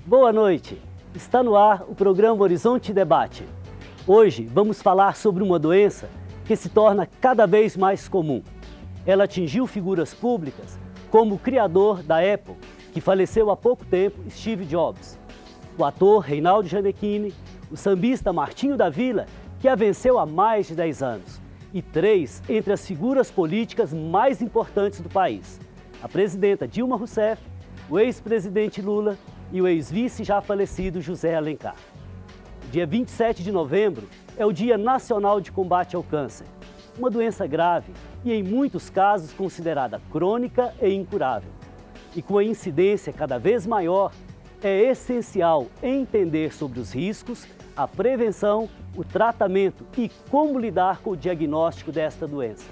Boa noite! Está no ar o programa Horizonte Debate. Hoje vamos falar sobre uma doença que se torna cada vez mais comum. Ela atingiu figuras públicas como o criador da Apple, que faleceu há pouco tempo, Steve Jobs, o ator Reinaldo Gianecchini, o sambista Martinho da Vila, que a venceu há mais de 10 anos, e 3 entre as figuras políticas mais importantes do país: a presidenta Dilma Rousseff, o ex-presidente Lula e o ex-vice já falecido José Alencar. O dia 27 de novembro é o Dia Nacional de Combate ao Câncer, uma doença grave e, em muitos casos, considerada crônica e incurável. E com a incidência cada vez maior, é essencial entender sobre os riscos, a prevenção, o tratamento e como lidar com o diagnóstico desta doença.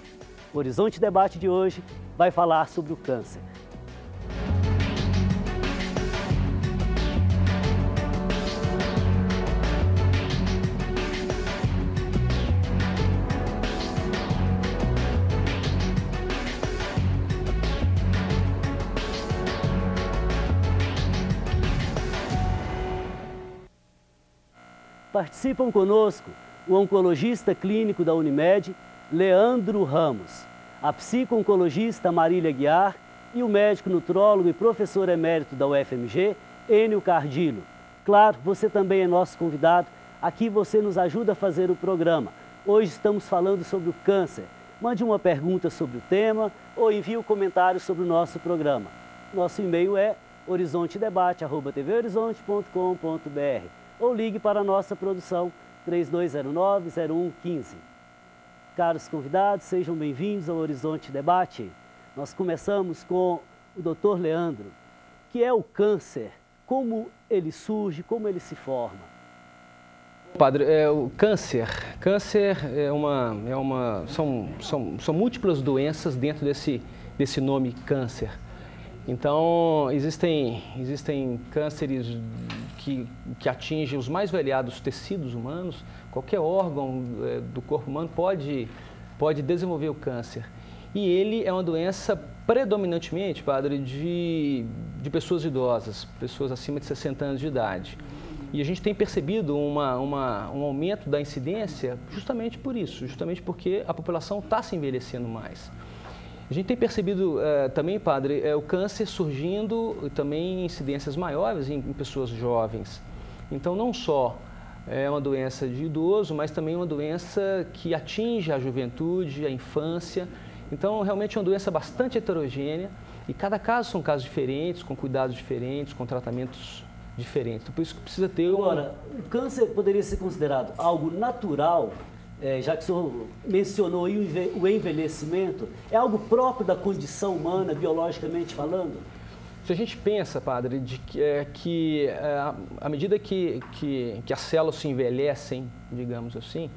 O Horizonte Debate de hoje vai falar sobre o câncer. Participam conosco o oncologista clínico da Unimed, Leandro Ramos, a psico-oncologista Marília Guiar e o médico nutrólogo e professor emérito da UFMG, Enio Cardillo. Claro, você também é nosso convidado, aqui você nos ajuda a fazer o programa. Hoje estamos falando sobre o câncer. Mande uma pergunta sobre o tema ou envie um comentário sobre o nosso programa. Nosso e-mail é horizontedebate@tvhorizonte.com.br. ou ligue para a nossa produção 3209-0115. Caros convidados, sejam bem-vindos ao Horizonte Debate. Nós começamos com o Dr. Leandro, que é o câncer, como ele surge, como ele se forma. Padre, o câncer são múltiplas doenças dentro desse nome câncer. Então, existem cânceres que atingem os mais variados tecidos humanos. Qualquer órgão do corpo humano pode desenvolver o câncer. E ele é uma doença predominantemente, padre, de pessoas idosas, pessoas acima de 60 anos de idade. E a gente tem percebido um aumento da incidência justamente por isso, justamente porque a população está se envelhecendo mais. A gente tem percebido também, padre, o câncer surgindo também em incidências maiores em pessoas jovens. Então, não só é uma doença de idoso, mas também uma doença que atinge a juventude, a infância. Então, realmente é uma doença bastante heterogênea e cada caso são casos diferentes, com cuidados diferentes, com tratamentos diferentes. Então, por isso que precisa ter... Agora, o câncer poderia ser considerado algo natural? Já que o senhor mencionou aí o envelhecimento, é algo próprio da condição humana, biologicamente falando? Se a gente pensa, padre, que à medida que as células se envelhecem, digamos assim,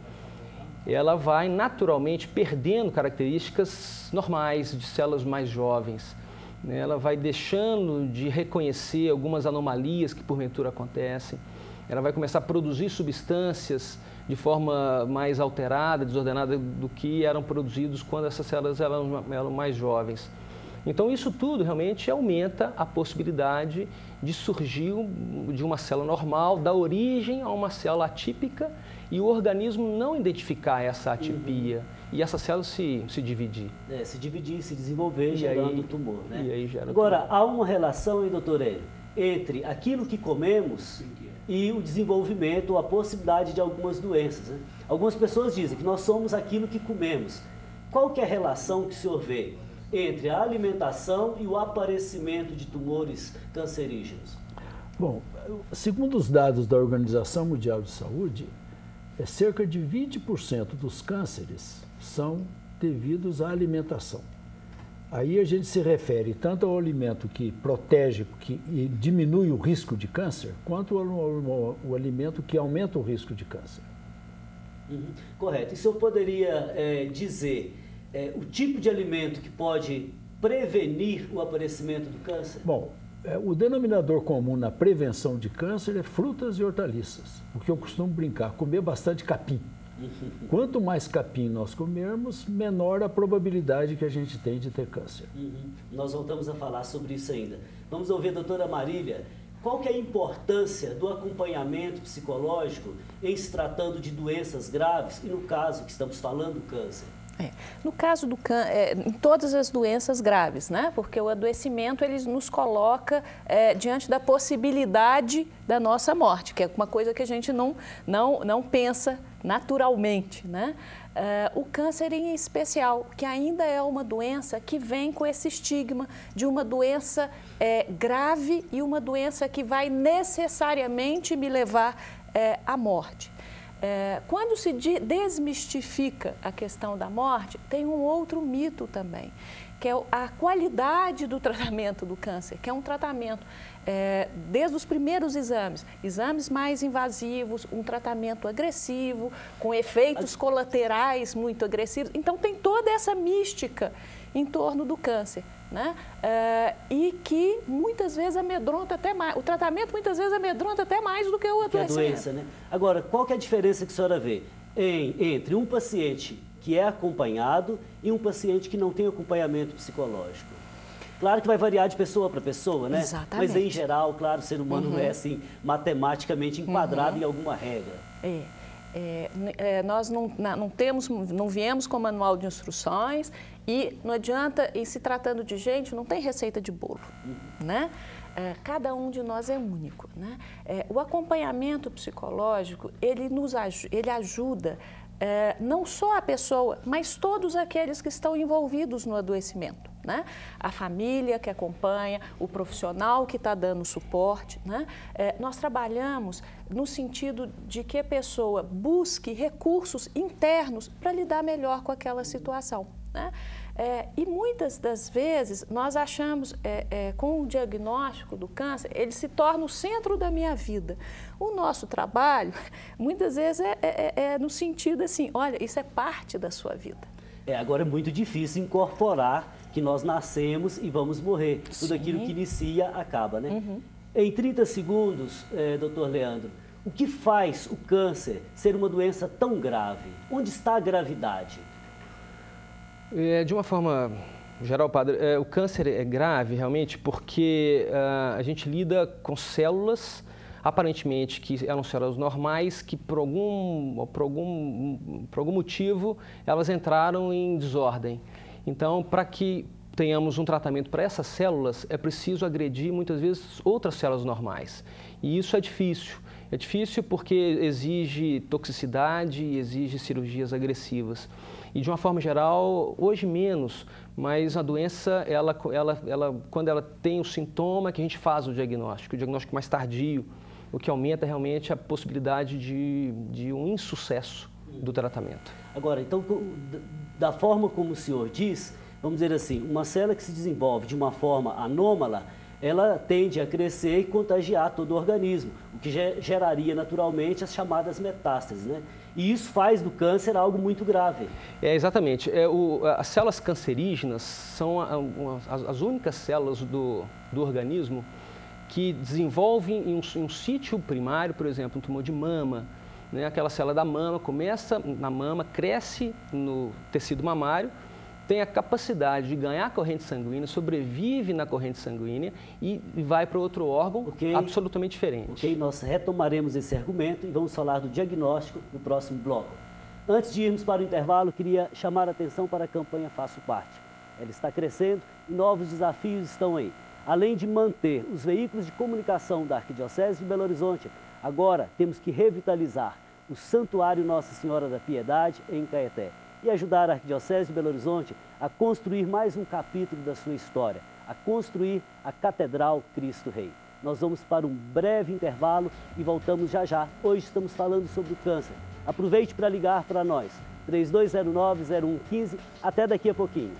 ela vai naturalmente perdendo características normais de células mais jovens. Ela vai deixando de reconhecer algumas anomalias que porventura acontecem. Ela vai começar a produzir substâncias de forma mais alterada, desordenada do que eram produzidos quando essas células eram mais jovens. Então, isso tudo realmente aumenta a possibilidade de surgir de uma célula normal, dar origem a uma célula atípica e o organismo não identificar essa atipia e essa célula se dividir. Se dividir, se desenvolver, gerando tumor, né? E aí gera Agora, tumor. há uma relação, hein, doutor Enio, entre aquilo que comemos e o desenvolvimento ou a possibilidade de algumas doenças, né? Algumas pessoas dizem que nós somos aquilo que comemos. Qual que é a relação que o senhor vê entre a alimentação e o aparecimento de tumores cancerígenos? Bom, segundo os dados da Organização Mundial de Saúde, cerca de 20% dos cânceres são devidos à alimentação. Aí a gente se refere tanto ao alimento que protege e diminui o risco de câncer, quanto ao alimento que aumenta o risco de câncer. Correto. E o senhor poderia dizer o tipo de alimento que pode prevenir o aparecimento do câncer? Bom, o denominador comum na prevenção de câncer é frutas e hortaliças. O que eu costumo brincar, comer bastante capim. Quanto mais capim nós comermos, menor a probabilidade que a gente tem de ter câncer. Nós voltamos a falar sobre isso ainda. Vamos ouvir a doutora Marília. qual que é a importância do acompanhamento psicológico em se tratando de doenças graves e no caso que estamos falando, câncer? No caso do câncer, em todas as doenças graves, né? Porque o adoecimento ele nos coloca diante da possibilidade da nossa morte, que é uma coisa que a gente não pensa naturalmente, né? O câncer em especial, que ainda é uma doença que vem com esse estigma de uma doença grave e uma doença que vai necessariamente me levar à morte. Quando se desmistifica a questão da morte, tem um outro mito também, que é a qualidade do tratamento do câncer, que é um tratamento desde os primeiros exames mais invasivos, um tratamento agressivo, com efeitos colaterais muito agressivos. Então, tem toda essa mística em torno do câncer, né? E que muitas vezes amedronta até mais, o tratamento muitas vezes amedronta até mais do que o adoecimento. Que a doença, né? Agora, qual que é a diferença que a senhora vê entre um paciente que é acompanhado e um paciente que não tem acompanhamento psicológico? Claro que vai variar de pessoa para pessoa, né? Exatamente. Mas em geral, claro, o ser humano não é assim matematicamente enquadrado em alguma regra. Nós não viemos com manual de instruções e não adianta, em se tratando de gente, não tem receita de bolo, né? Cada um de nós é único, né? O acompanhamento psicológico, ele ajuda não só a pessoa, mas todos aqueles que estão envolvidos no adoecimento, né? A família que acompanha, o profissional que está dando suporte, né? Nós trabalhamos no sentido de que a pessoa busque recursos internos para lidar melhor com aquela situação, né? E muitas das vezes nós achamos, com o diagnóstico do câncer, ele se torna o centro da minha vida. O nosso trabalho, muitas vezes, é no sentido assim, olha, isso é parte da sua vida. Agora é muito difícil incorporar que nós nascemos e vamos morrer. Tudo aquilo que inicia, acaba, né? Em 30 segundos, doutor Leandro, o que faz o câncer ser uma doença tão grave? Onde está a gravidade? De uma forma geral, padre, o câncer é grave realmente porque a gente lida com células, aparentemente que eram células normais, que por algum motivo elas entraram em desordem. Então, para que tenhamos um tratamento para essas células, é preciso agredir muitas vezes outras células normais. E isso é difícil. É difícil porque exige toxicidade, exige cirurgias agressivas. E de uma forma geral, hoje menos, mas a doença, quando ela tem o sintoma, que a gente faz o diagnóstico mais tardio, o que aumenta realmente a possibilidade de um insucesso do tratamento. Agora, então, da forma como o senhor diz, vamos dizer assim, uma célula que se desenvolve de uma forma anômala, ela tende a crescer e contagiar todo o organismo, o que geraria naturalmente as chamadas metástases, né? E isso faz do câncer algo muito grave. Exatamente. As células cancerígenas são as únicas células do organismo que desenvolvem em um sítio primário, por exemplo, um tumor de mama, né? Aquela célula da mama começa na mama, cresce no tecido mamário, tem a capacidade de ganhar corrente sanguínea, sobrevive na corrente sanguínea e vai para outro órgão absolutamente diferente. Ok, nós retomaremos esse argumento e vamos falar do diagnóstico no próximo bloco. Antes de irmos para o intervalo, queria chamar a atenção para a campanha Faço Parte. Ela está crescendo e novos desafios estão aí. Além de manter os veículos de comunicação da Arquidiocese de Belo Horizonte, agora temos que revitalizar o Santuário Nossa Senhora da Piedade em Caeté e ajudar a Arquidiocese de Belo Horizonte a construir mais um capítulo da sua história, a construir a Catedral Cristo Rei. Nós vamos para um breve intervalo e voltamos já já. Hoje estamos falando sobre o câncer. Aproveite para ligar para nós, 3209-0115, até daqui a pouquinho.